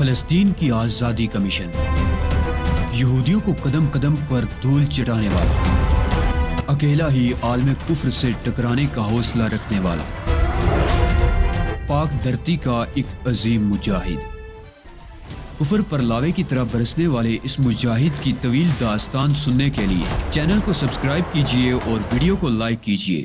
فلسطین کی آزادی کا مشن، یہودیوں کو قدم قدم پر دھول چٹانے والا، اکیلا ہی عالم کفر سے ٹکرانے کا حوصلہ رکھنے والا، پاک دھرتی کا ایک عظیم مجاہد، کفر پر لاوے کی طرح برسنے والے اس مجاہد کی طویل داستان سننے کے لیے چینل کو سبسکرائب کیجئے اور ویڈیو کو لائک کیجئے۔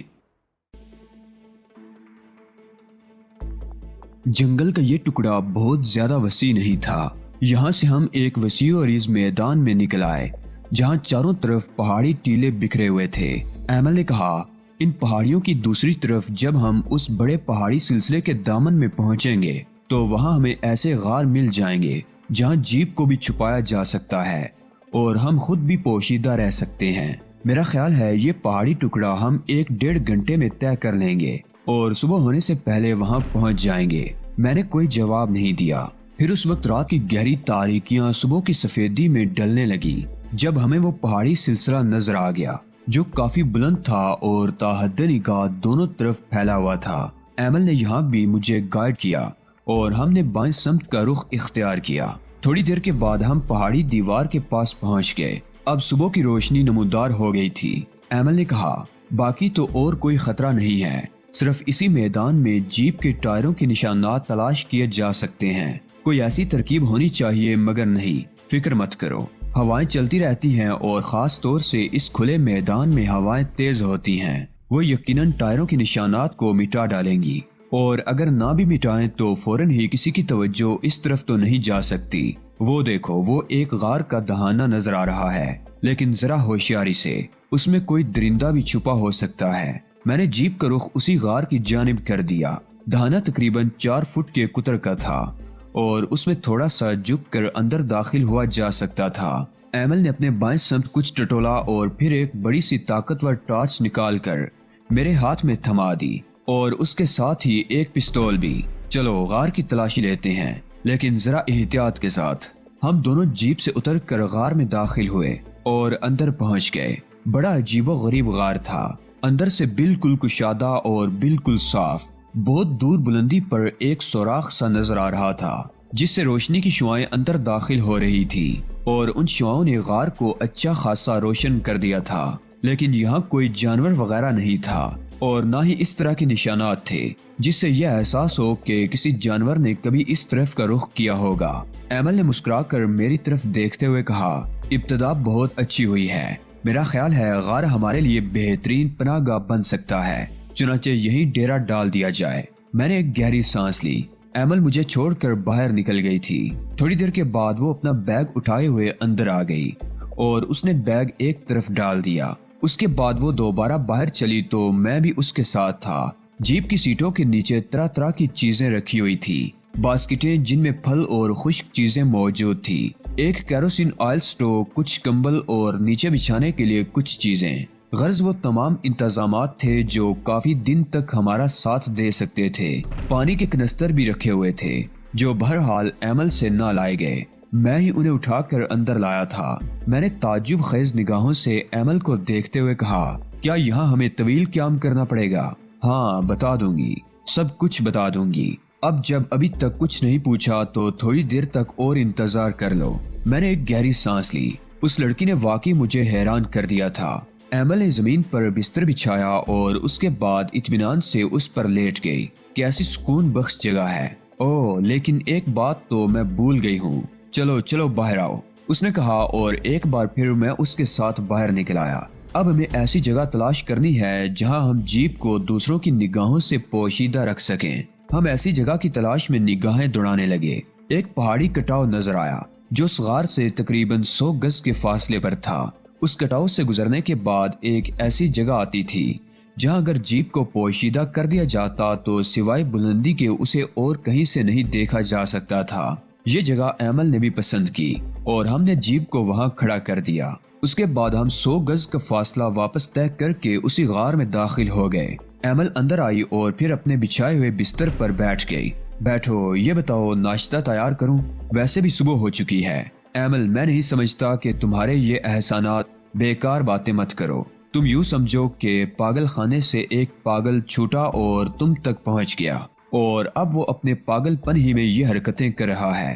جنگل کا یہ ٹکڑا بہت زیادہ وسیع نہیں تھا۔ یہاں سے ہم ایک وسیع و عریض میدان میں نکل آئے جہاں چاروں طرف پہاڑی ٹیلے بکھرے ہوئے تھے۔ ایمل نے کہا، ان پہاڑیوں کی دوسری طرف جب ہم اس بڑے پہاڑی سلسلے کے دامن میں پہنچیں گے تو وہاں ہمیں ایسے غار مل جائیں گے جہاں جیپ کو بھی چھپایا جا سکتا ہے اور ہم خود بھی پوشیدہ رہ سکتے ہیں۔ میرا خیال ہے یہ پہاڑی ٹکڑا ہم 1-1.5 گھنٹے میں طے کر لیں گے اور صبح ہونے سے پہلے وہاں پہنچ جائیں گے۔ میں نے کوئی جواب نہیں دیا۔ پھر اس وقت رات کی گہری تاریکیاں صبح کی سفیدی میں ڈلنے لگی جب ہمیں وہ پہاڑی سلسلہ نظر آ گیا جو کافی بلند تھا اور تا حد نگاہ دونوں طرف پھیلا ہوا تھا۔ ایمل نے یہاں بھی مجھے گائیڈ کیا اور ہم نے بائیں سمت کا رخ اختیار کیا۔ تھوڑی دیر کے بعد ہم پہاڑی دیوار کے پاس پہنچ گئے۔ اب صبح کی روشنی نمودار ہو گئی تھی۔ ایمل نے کہا، باقی تو اور کوئی خطرہ نہیں ہے، صرف اسی میدان میں جیپ کے ٹائروں کے نشانات تلاش کیے جا سکتے ہیں۔ کوئی ایسی ترکیب ہونی چاہیے مگر نہیں، فکر مت کرو، ہوائیں چلتی رہتی ہیں اور خاص طور سے اس کھلے میدان میں ہوائیں تیز ہوتی ہیں۔ وہ یقیناً ٹائروں کے نشانات کو مٹا ڈالیں گی اور اگر نہ بھی مٹائیں تو فوراً ہی کسی کی توجہ اس طرف تو نہیں جا سکتی۔ وہ دیکھو، وہ ایک غار کا دہانہ نظر آ رہا ہے، لیکن ذرا ہوشیاری سے، اس میں کوئی درندہ بھی چھپا ہو سکتا ہے۔ میں نے جیپ کا رخ اسی غار کی جانب کر دیا۔ دہانہ تقریباً 4 فٹ کے قطر کا تھا اور اس میں تھوڑا سا جھک کر اندر داخل ہوا جا سکتا تھا۔ ایمل نے اپنے بائیں سمت کچھ ٹٹولا اور پھر ایک بڑی سی طاقتور ٹارچ نکال کر میرے ہاتھ میں تھما دی اور اس کے ساتھ ہی ایک پستول بھی۔ چلو غار کی تلاشی لیتے ہیں، لیکن ذرا احتیاط کے ساتھ۔ ہم دونوں جیپ سے اتر کر غار میں داخل ہوئے اور اندر پہنچ گئے۔ بڑا عجیب و غریب غار تھا، اندر سے بالکل کشادہ اور بالکل صاف۔ بہت دور بلندی پر ایک سوراخ سا نظر آ رہا تھا جس سے روشنی کی شعاعیں اندر داخل ہو رہی تھی اور ان شعاعوں نے غار کو اچھا خاصا روشن کر دیا تھا، لیکن یہاں کوئی جانور وغیرہ نہیں تھا اور نہ ہی اس طرح کے نشانات تھے جس سے یہ احساس ہو کہ کسی جانور نے کبھی اس طرف کا رخ کیا ہوگا۔ ایمل نے مسکرا کر میری طرف دیکھتے ہوئے کہا، ابتدا بہت اچھی ہوئی ہے، میرا خیال ہے غار ہمارے لیے بہترین پناہ گاہ بن سکتا ہے، چنانچہ یہیں ڈیرا ڈال دیا جائے۔ میں نے ایک گہری سانس لی۔ ایمل مجھے چھوڑ کر باہر نکل گئی تھی۔ تھوڑی دیر کے بعد وہ اپنا بیگ اٹھائے ہوئے اندر آ گئی اور اس نے بیگ ایک طرف ڈال دیا۔ اس کے بعد وہ دوبارہ باہر چلی تو میں بھی اس کے ساتھ تھا۔ جیپ کی سیٹوں کے نیچے طرح طرح کی چیزیں رکھی ہوئی تھی، باسکٹیں جن میں پھل اور خشک چیزیں موجود تھی، ایک کیروسین آئل سٹو، کچھ کمبل اور نیچے بچھانے کے لیے کچھ چیزیں۔ غرض وہ تمام انتظامات تھے جو کافی دن تک ہمارا ساتھ دے سکتے تھے۔ پانی کے کنستر بھی رکھے ہوئے تھے جو بہرحال ایمل سے نہ لائے گئے، میں ہی انہیں اٹھا کر اندر لایا تھا۔ میں نے تعجب خیز نگاہوں سے ایمل کو دیکھتے ہوئے کہا، کیا یہاں ہمیں طویل قیام کرنا پڑے گا؟ ہاں، بتا دوں گی، سب کچھ بتا دوں گی۔ اب جب ابھی تک کچھ نہیں پوچھا تو تھوڑی دیر تک اور انتظار کر لو۔ میں نے ایک گہری سانس لی۔ اس لڑکی نے واقعی مجھے حیران کر دیا تھا۔ ایمل نے زمین پر بستر بچھایا اور اس کے بعد اطمینان سے اس پر لیٹ گئی۔ کیسی سکون بخش جگہ ہے۔ اوہ، لیکن ایک بات تو میں بھول گئی ہوں۔ چلو چلو باہر آؤ، اس نے کہا اور ایک بار پھر میں اس کے ساتھ باہر نکل آیا۔ اب ہمیں ایسی جگہ تلاش کرنی ہے جہاں ہم جیپ کو دوسروں کی نگاہوں سے پوشیدہ رکھ سکیں۔ ہم ایسی جگہ کی تلاش میں نگاہیں دوڑانے لگے۔ ایک پہاڑی کٹاؤ نظر آیا جو اس غار سے تقریباً 100 گز کے فاصلے پر تھا۔ اس کٹاؤ سے گزرنے کے بعد ایک ایسی جگہ آتی تھی جہاں اگر جیپ کو پوشیدہ کر دیا جاتا تو سوائے بلندی کے اسے اور کہیں سے نہیں دیکھا جا سکتا تھا۔ یہ جگہ ایمل نے بھی پسند کی اور ہم نے جیپ کو وہاں کھڑا کر دیا۔ اس کے بعد ہم 100 گز کا فاصلہ واپس طے کر کے اسی غار میں داخل ہو گئے۔ ایمل اندر آئی اور پھر اپنے بچھائے ہوئے بستر پر بیٹھ گئی۔ بیٹھو، یہ بتاؤ ناشتہ تیار کروں؟ ویسے بھی صبح ہو چکی ہے۔ ایمل، میں نہیں سمجھتا کہ تمہارے یہ احسانات، بیکار باتیں مت کرو۔ تم یوں سمجھو کہ پاگل خانے سے ایک پاگل چھوٹا اور تم تک پہنچ گیا اور اب وہ اپنے پاگل پن ہی میں یہ حرکتیں کر رہا ہے۔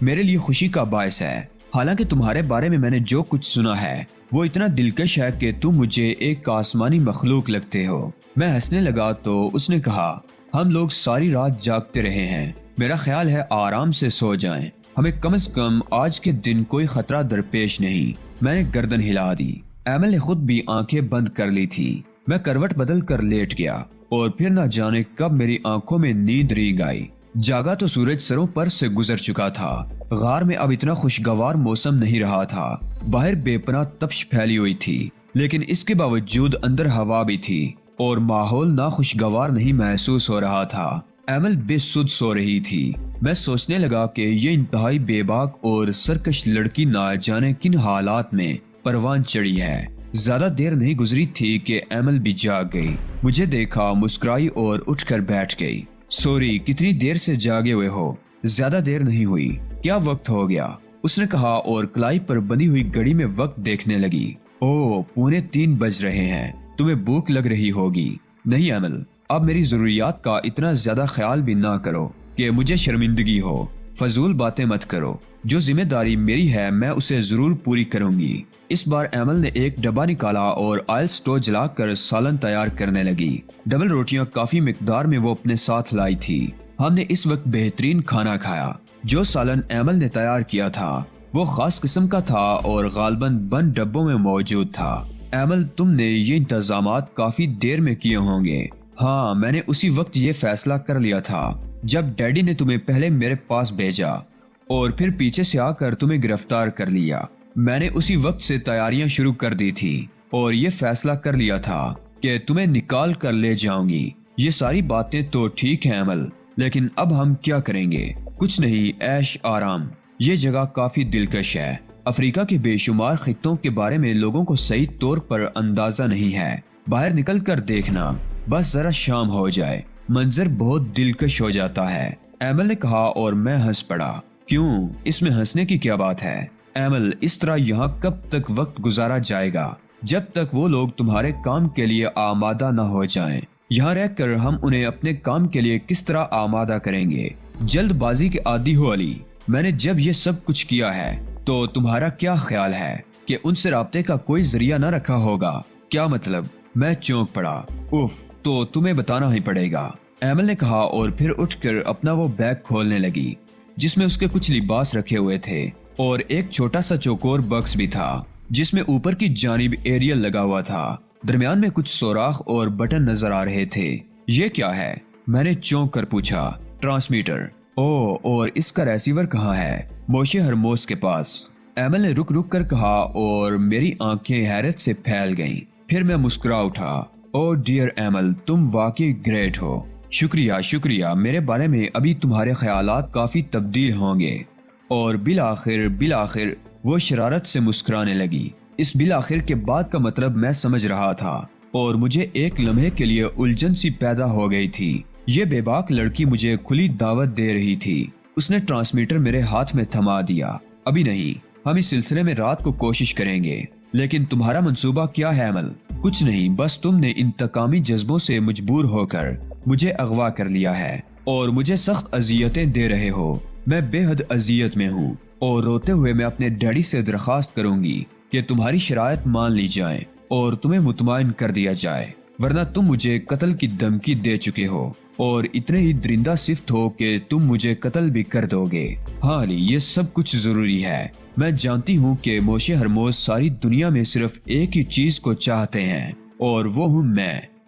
میرے لیے خوشی کا باعث ہے۔ حالانکہ تمہارے بارے میں نے جو کچھ سنا ہے وہ اتنا دلکش ہے کہ تم مجھے ایک آسمانی مخلوق لگتے ہو۔ میں ہنسنے لگا تو اس نے کہا، ہم لوگ ساری رات جاگتے رہے ہیں، میرا خیال ہے آرام سے سو جائیں، ہمیں کم از کم آج کے دن کوئی خطرہ درپیش نہیں۔ میں نے گردن ہلا دی۔ ایمل نے خود بھی آنکھیں بند کر لی تھی۔ میں کروٹ بدل کر لیٹ گیا اور پھر نہ جانے کب میری آنکھوں میں نیند رینگ آئی۔ جاگا تو سورج سروں پر سے گزر چکا تھا۔ غار میں اب اتنا خوشگوار موسم نہیں رہا تھا۔ باہر بے پناہ تپش پھیلی ہوئی تھی، لیکن اس کے باوجود اندر ہوا بھی تھی اور ماحول ناخوشگوار نہیں محسوس ہو رہا تھا۔ ایمل بے سدھ سو رہی تھی۔ میں سوچنے لگا کہ یہ انتہائی بے باک اور سرکش لڑکی نہ جانے کن حالات میں پروان چڑھی ہے۔ زیادہ دیر نہیں گزری تھی کہ ایمل بھی جاگ گئی، مجھے دیکھا، مسکرائی اور اٹھ کر بیٹھ گئی۔ سوری، کتنی دیر سے جاگے ہوئے ہو؟ زیادہ دیر نہیں ہوئی۔ کیا وقت ہو گیا؟ اس نے کہا اور کلائی پر بندھی ہوئی گھڑی میں وقت دیکھنے لگی۔ او، 2:45 بج رہے ہیں، تمہیں بھوک لگ رہی ہوگی۔ نہیں ایمل، اب میری ضروریات کا اتنا زیادہ خیال بھی نہ کرو کہ مجھے شرمندگی ہو۔ فضول باتیں مت کرو، جو ذمہ داری میری ہے میں اسے ضرور پوری کروں گی۔ اس بار ایمل نے ایک ڈبہ نکالا اور آئل سٹو جلا کر سالن تیار کرنے لگی۔ ڈبل روٹیاں کافی مقدار میں وہ اپنے ساتھ لائی تھی۔ ہم نے اس وقت بہترین کھانا کھایا۔ جو سالن ایمل نے تیار کیا تھا وہ خاص قسم کا تھا اور غالباً بند ڈبوں میں موجود تھا۔ ایمل، تم نے یہ انتظامات کافی دیر میں کیے ہوں گے۔ ہاں، میں نے اسی وقت یہ فیصلہ کر لیا تھا جب ڈیڈی نے تمہیں پہلے میرے پاس بھیجا اور پھر پیچھے سے آ کر تمہیں گرفتار کر لیا۔ میں نے اسی وقت سے تیاریاں شروع کر دی تھی اور یہ فیصلہ کر لیا تھا کہ تمہیں نکال کر لے جاؤں گی۔ یہ ساری باتیں تو ٹھیک ہیں ایمل، لیکن اب ہم کیا کریں گے؟ کچھ نہیں، عیش آرام۔ یہ جگہ کافی دلکش ہے۔ افریقہ کے بے شمار خطوں کے بارے میں لوگوں کو صحیح طور پر اندازہ نہیں ہے۔ باہر نکل کر دیکھنا، بس ذرا شام ہو جائے، منظر بہت دلکش ہو جاتا ہے، ایمل نے کہا اور میں ہنس پڑا۔ کیوں؟ اس میں ہنسنے کی کیا بات ہے؟ ایمل، اس طرح یہاں کب تک وقت گزارا جائے گا جب تک وہ لوگ تمہارے کام کے لیے آمادہ نہ ہو جائیں؟ یہاں رہ کر ہم انہیں اپنے کام کے لیے کس طرح آمادہ کریں گے؟ جلد بازی کے عادی ہو علی۔ میں نے جب یہ سب کچھ کیا ہے تو تمہارا کیا خیال ہے کہ ان سے رابطے کا کوئی ذریعہ نہ رکھا ہوگا؟ کیا مطلب؟ میں چونک پڑا۔ اف، تو تمہیں بتانا ہی پڑے گا، ایمل نے کہا اور پھر اٹھ کر اپنا وہ بیگ کھولنے لگی جس میں اس کے کچھ لباس رکھے ہوئے تھے اور ایک چھوٹا سا چوکور باکس بھی تھا جس میں اوپر کی جانب ایریل لگا ہوا تھا۔ درمیان میں کچھ سوراخ اور بٹن نظر آ رہے تھے۔ یہ کیا ہے؟ میں نے چونک کر پوچھا۔ ٹرانسمیٹر۔ او، اور اس کا ریسیور کہاں ہے؟ موشے ہرموس کے پاس، ایمل نے رک رک کر کہا اور میری آنکھیں حیرت سے پھیل گئیں۔ پھر میں مسکرا اٹھا۔ او ڈیئر ایمل، تم واقعی گریٹ ہو۔ شکریہ شکریہ، میرے بارے میں ابھی تمہارے خیالات کافی تبدیل ہوں گے۔ اور بالآخر وہ شرارت سے مسکرانے لگی۔ اس بالآخر کے بعد کا مطلب میں سمجھ رہا تھا اور مجھے ایک لمحے کے لیے الجھن سی پیدا ہو گئی تھی۔ یہ بے باک لڑکی مجھے کھلی دعوت دے رہی تھی۔ اس نے ٹرانسمیٹر میرے ہاتھ میں تھما دیا۔ ابھی نہیں، ہم اس سلسلے میں رات کو کوشش کریں گے۔ لیکن تمہارا منصوبہ کیا ہے ایمل؟ کچھ نہیں، بس تم نے انتقامی جذبوں سے مجبور ہو کر مجھے اغوا کر لیا ہے اور مجھے سخت اذیتیں دے رہے ہو۔ میں بے حد اذیت میں ہوں اور روتے ہوئے میں اپنے ڈیڈی سے درخواست کروں گی کہ تمہاری شرائط مان لی جائیں اور تمہیں مطمئن کر دیا جائے، ورنہ تم مجھے قتل کی دھمکی دے چکے ہو اور اتنے ہی درندہ صفت ہو کہ تم مجھے قتل بھی کر دو گے۔ ہاں علی، یہ سب کچھ ضروری ہے۔ میں جانتی ہوں کہ موشے ہرموز ساری دنیا میں صرف ایک ہی چیز کو چاہتے ہیں اور وہ ہوں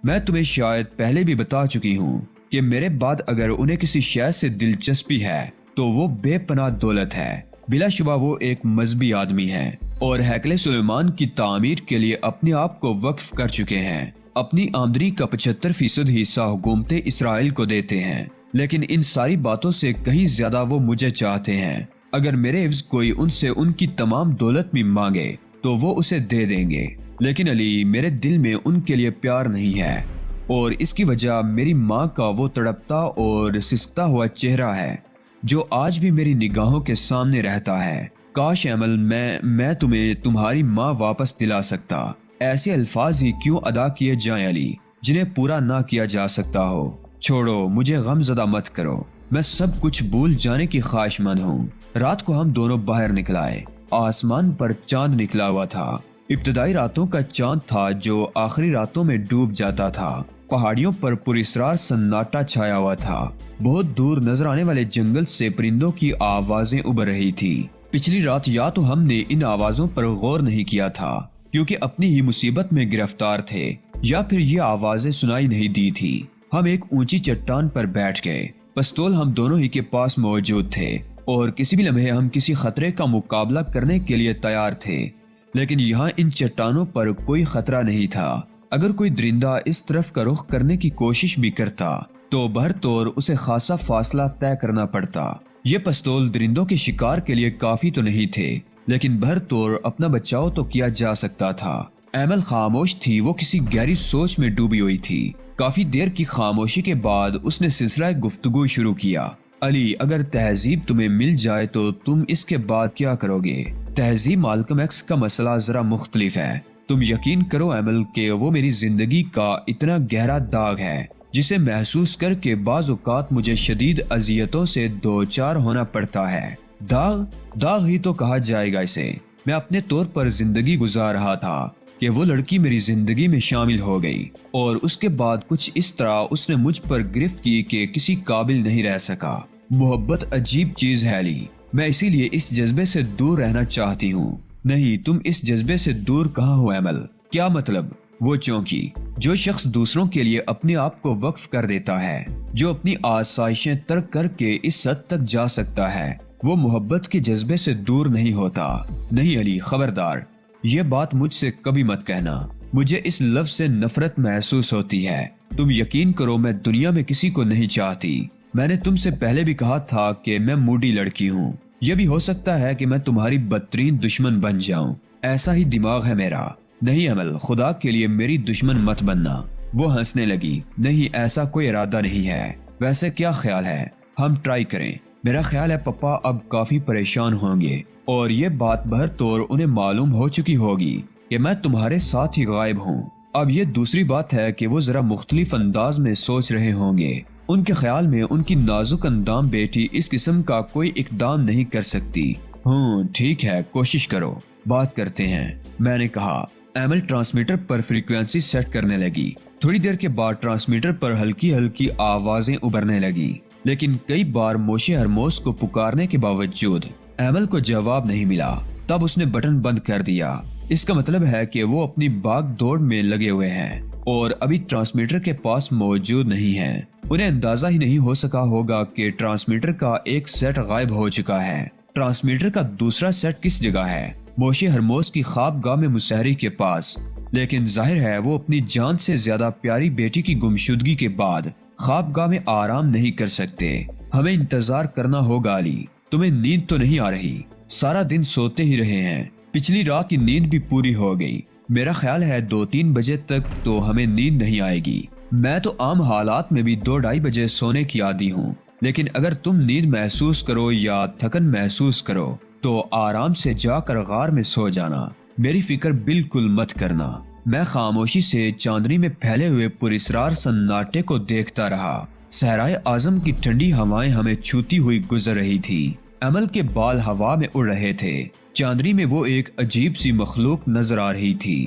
میں تمہیں شاید پہلے بھی بتا چکی ہوں کہ میرے بعد اگر انہیں کسی شے سے دلچسپی ہے تو وہ بے پناہ دولت ہے۔ بلا شبہ وہ ایک مذہبی آدمی ہے اور ہیکل سلیمان کی تعمیر کے لیے اپنے آپ کو وقف کر چکے ہیں۔ اپنی آمدنی کا 75% حصہ حکومت اسرائیل کو دیتے ہیں، لیکن ان ساری باتوں سے کہیں زیادہ وہ مجھے چاہتے ہیں۔ اگر میرے عوض کوئی ان سے ان کی تمام دولت بھی مانگے تو وہ اسے دے دیں گے، لیکن علی، میرے دل میں ان کے لیے پیار نہیں ہے اور اس کی وجہ میری ماں کا وہ تڑپتا اور سسکتا ہوا چہرہ ہے جو آج بھی میری نگاہوں کے سامنے رہتا ہے۔ کاش ایمل، میں تمہیں تمہاری ماں واپس دلا سکتا۔ ایسے الفاظ ہی کیوں ادا کیے جائیں علی جنہیں پورا نہ کیا جا سکتا ہو۔ چھوڑو، مجھے غم زدہ مت کرو۔ میں سب کچھ بھول جانے کی خواہش مند ہوں۔ رات کو ہم دونوں باہر نکل آئے۔ آسمان پر چاند نکلا ہوا تھا۔ ابتدائی راتوں کا چاند تھا جو آخری راتوں میں ڈوب جاتا تھا۔ پہاڑیوں پر پراسرار سناٹا چھایا ہوا تھا۔ بہت دور نظر آنے والے جنگل سے پرندوں کی آوازیں ابھر رہی تھی۔ پچھلی رات یا تو ہم نے ان آوازوں پر غور نہیں کیا تھا کیونکہ اپنی ہی مصیبت میں گرفتار تھے، یا پھر یہ آوازیں سنائی نہیں دی تھی۔ ہم ایک اونچی چٹان پر بیٹھ گئے۔ پستول ہم دونوں ہی کے پاس موجود تھے اور کسی بھی لمحے ہم کسی خطرے کا مقابلہ کرنے کے لیے تیار تھے، لیکن یہاں ان چٹانوں پر کوئی خطرہ نہیں تھا۔ اگر کوئی درندہ اس طرف کا رخ کرنے کی کوشش بھی کرتا تو بہر طور اسے خاصا فاصلہ طے کرنا پڑتا۔ یہ پستول درندوں کے شکار کے لیے کافی تو نہیں تھے، لیکن بہر طور اپنا بچاؤ تو کیا جا سکتا تھا۔ ایمل خاموش تھی، وہ کسی گہری سوچ میں ڈوبی ہوئی تھی۔ کافی دیر کی خاموشی کے بعد اس نے سلسلہ گفتگو شروع کیا۔ علی، اگر تہذیب تمہیں مل جائے تو تم اس کے بعد کیا کرو گے؟ تہذیب مالکم ایکس کا مسئلہ ذرا مختلف ہے۔ تم یقین کرو ایمل کہ وہ میری زندگی کا اتنا گہرا داغ ہے جسے محسوس کر کے بعض اوقات مجھے شدید اذیتوں سے دوچار ہونا پڑتا ہے۔ داغ ہی تو کہا جائے گا اسے۔ میں اپنے طور پر زندگی گزار رہا تھا کہ وہ لڑکی میری زندگی میں شامل ہو گئی اور اس کے بعد کچھ اس طرح اس نے مجھ پر گرفت کی کہ کسی قابل نہیں رہ سکا۔ محبت عجیب چیز ہے علی، میں اسی لیے اس جذبے سے دور رہنا چاہتی ہوں۔ نہیں، تم اس جذبے سے دور کہاں ہو ایمل؟ کیا مطلب؟ وہ چونکی جو شخص دوسروں کے لیے اپنے آپ کو وقف کر دیتا ہے، جو اپنی آسائشیں ترک کر کے اس حد تک جا سکتا ہے، وہ محبت کے جذبے سے دور نہیں ہوتا۔ نہیں علی، خبردار، یہ بات مجھ سے کبھی مت کہنا۔ مجھے اس لفظ سے نفرت محسوس ہوتی ہے۔ تم یقین کرو میں دنیا میں کسی کو نہیں چاہتی۔ میں نے تم سے پہلے بھی کہا تھا کہ میں موڈی لڑکی ہوں۔ یہ بھی ہو سکتا ہے کہ میں تمہاری بدترین دشمن بن جاؤں، ایسا ہی دماغ ہے میرا۔ نہیں عمل، خدا کے لیے میری دشمن مت بننا۔ وہ ہنسنے لگی۔ نہیں، ایسا کوئی ارادہ نہیں ہے۔ ویسے کیا خیال ہے ہم ٹرائی کریں؟ میرا خیال ہے پپا اب کافی پریشان ہوں گے اور یہ بات بہر طور انہیں معلوم ہو چکی ہوگی کہ میں تمہارے ساتھ ہی غائب ہوں۔ اب یہ دوسری بات ہے کہ وہ ذرا مختلف انداز میں سوچ رہے ہوں گے۔ ان کے خیال میں ان کی نازک اندام بیٹی اس قسم کا کوئی اقدام نہیں کر سکتی۔ ٹھیک ہے، کوشش کرو، بات کرتے ہیں، میں نے کہا۔ ایمل ٹرانسمیٹر پر فریکوینسی سیٹ کرنے لگی۔ تھوڑی دیر کے بعد ٹرانسمیٹر پر ہلکی ہلکی آوازیں ابھرنے لگی، لیکن کئی بار موشے ہرموس کو پکارنے کے باوجود ایمل کو جواب نہیں ملا۔ تب اس نے بٹن بند کر دیا۔ اس کا مطلب ہے کہ وہ اپنی بھاگ دوڑ میں لگے ہوئے ہیں اور ابھی ٹرانسمیٹر کے پاس موجود نہیں ہیں۔ انہیں اندازہ ہی نہیں ہو سکا ہوگا کہ ٹرانسمیٹر کا ایک سیٹ غائب ہو چکا ہے۔ ٹرانسمیٹر کا دوسرا سیٹ کس جگہ ہے؟ موشے ہرموس کی خوابگاہ میں مسحری کے پاس۔ لیکن ظاہر ہے وہ اپنی جان سے زیادہ پیاری بیٹی کی گمشدگی کے بعد خوابگاہ میں آرام نہیں کر سکتے۔ ہمیں انتظار کرنا ہوگا علی۔ تمہیں نیند تو نہیں آ رہی؟ سارا دن سوتے ہی رہے ہیں۔ پچھلی رات کی نیند بھی پوری ہو گئی۔ میرا خیال ہے 2-3 بجے تک تو ہمیں نیند نہیں آئے گی۔ میں تو عام حالات میں بھی 2-2:30 بجے سونے کی عادی ہوں، لیکن اگر تم نیند محسوس کرو یا تھکن محسوس کرو تو آرام سے جا کر غار میں سو جانا۔ میری فکر بالکل مت کرنا۔ میں خاموشی سے چاندنی میں پھیلے ہوئے پراسرار سناٹے کو دیکھتا رہا۔ صحرائے اعظم کی ٹھنڈی ہوائیں ہمیں چھوتی ہوئی گزر رہی تھی۔ ایمل کے بال ہوا میں اڑ رہے تھے۔ چاندنی میں وہ ایک عجیب سی مخلوق نظر آ رہی تھی۔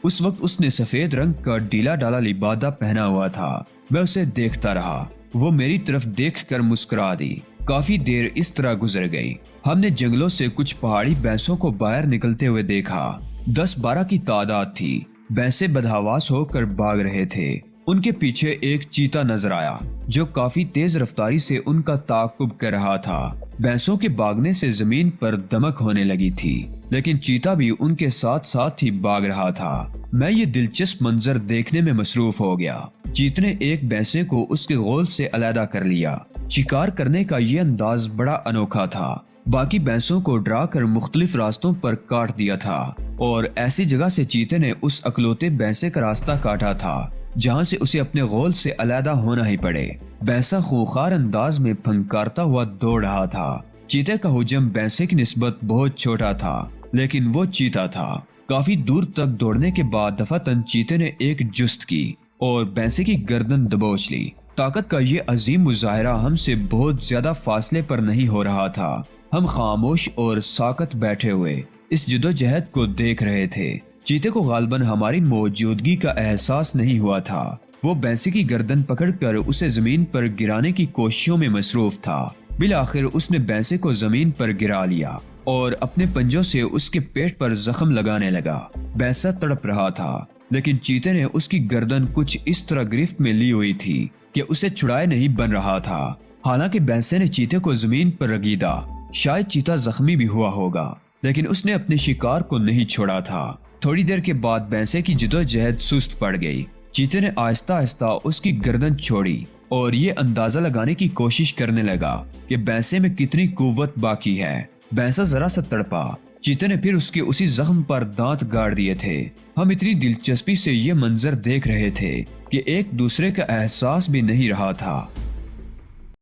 اس وقت اس نے سفید رنگ کا ڈھیلا ڈالا لبادہ پہنا ہوا تھا۔ میں اسے دیکھتا رہا۔ وہ میری طرف دیکھ کر مسکرا دی۔ کافی دیر اس طرح گزر گئی۔ ہم نے جنگلوں سے کچھ پہاڑی بھینسوں کو باہر نکلتے ہوئے دیکھا۔ 10-12 کی تعداد تھی۔ بھینسیں بدحواس ہو کر بھاگ رہے تھے۔ ان کے پیچھے ایک چیتا نظر آیا جو کافی تیز رفتاری سے ان کا تعاقب کر رہا تھا۔ بھینسوں کے بھاگنے سے زمین پر دمک ہونے لگی تھی، لیکن چیتا بھی ان کے ساتھ ساتھ ہی بھاگ رہا تھا۔ میں یہ دلچسپ منظر دیکھنے میں مصروف ہو گیا۔ چیتے نے ایک بھینسے کو اس کے غول سے علیحدہ کر لیا۔ شکار کرنے کا یہ انداز بڑا انوکھا تھا۔ باقی بھینسوں کو ڈرا کر مختلف راستوں پر کاٹ دیا تھا اور ایسی جگہ سے چیتے نے اس اکلوتے بھینسے کا راستہ کاٹا تھا جہاں سے اسے اپنے غول سے علیحدہ ہونا ہی پڑے۔ بھینسا خوخار انداز میں پھنکارتا ہوا دوڑ رہا تھا۔ چیتے کا حجم بھینسے کی نسبت بہت چھوٹا تھا، لیکن وہ چیتا تھا۔ کافی دور تک دوڑنے کے بعد دفعتاً چیتے نے ایک جست کی اور بھینسے کی گردن دبوچ لی۔ طاقت کا یہ عظیم مظاہرہ ہم سے بہت زیادہ فاصلے پر نہیں ہو رہا تھا۔ ہم خاموش اور ساکت بیٹھے ہوئے اس جدوجہد کو دیکھ رہے تھے۔ چیتے کو غالباً ہماری موجودگی کا احساس نہیں ہوا تھا۔ وہ بینسی کی گردن پکڑ کر اسے زمین پر گرانے کی کوششوں میں مصروف تھا۔ بالآخر اس نے بینسی کو زمین پر گرا لیا اور اپنے پنجوں سے اس کے پیٹ پر زخم لگانے لگا۔ بینسا تڑپ رہا تھا، لیکن چیتے نے اس کی گردن کچھ اس طرح گرفت میں لی ہوئی تھی کہ اسے چھڑائے نہیں بن رہا تھا۔ حالانکہ بینسے نے چیتے کو زمین پر رگیدا، شاید چیتا زخمی بھی ہوا ہوگا، لیکن اس نے اپنے شکار کو نہیں چھوڑا تھا۔ تھوڑی دیر کے بعد بینسے کی جدوجہد سست پڑ گئی۔ چیتے نے آہستہ آہستہ اس کی گردن چھوڑی اور یہ اندازہ لگانے کی کوشش کرنے لگا کہ بینسے میں کتنی قوت باقی ہے۔ بینسا ذرا سا تڑپا۔ چیتے نے پھر اس کے اسی زخم پر دانت گاڑ دیے تھے۔ ہم اتنی دلچسپی سے یہ منظر دیکھ رہے تھے کہ ایک دوسرے کا احساس بھی نہیں رہا تھا۔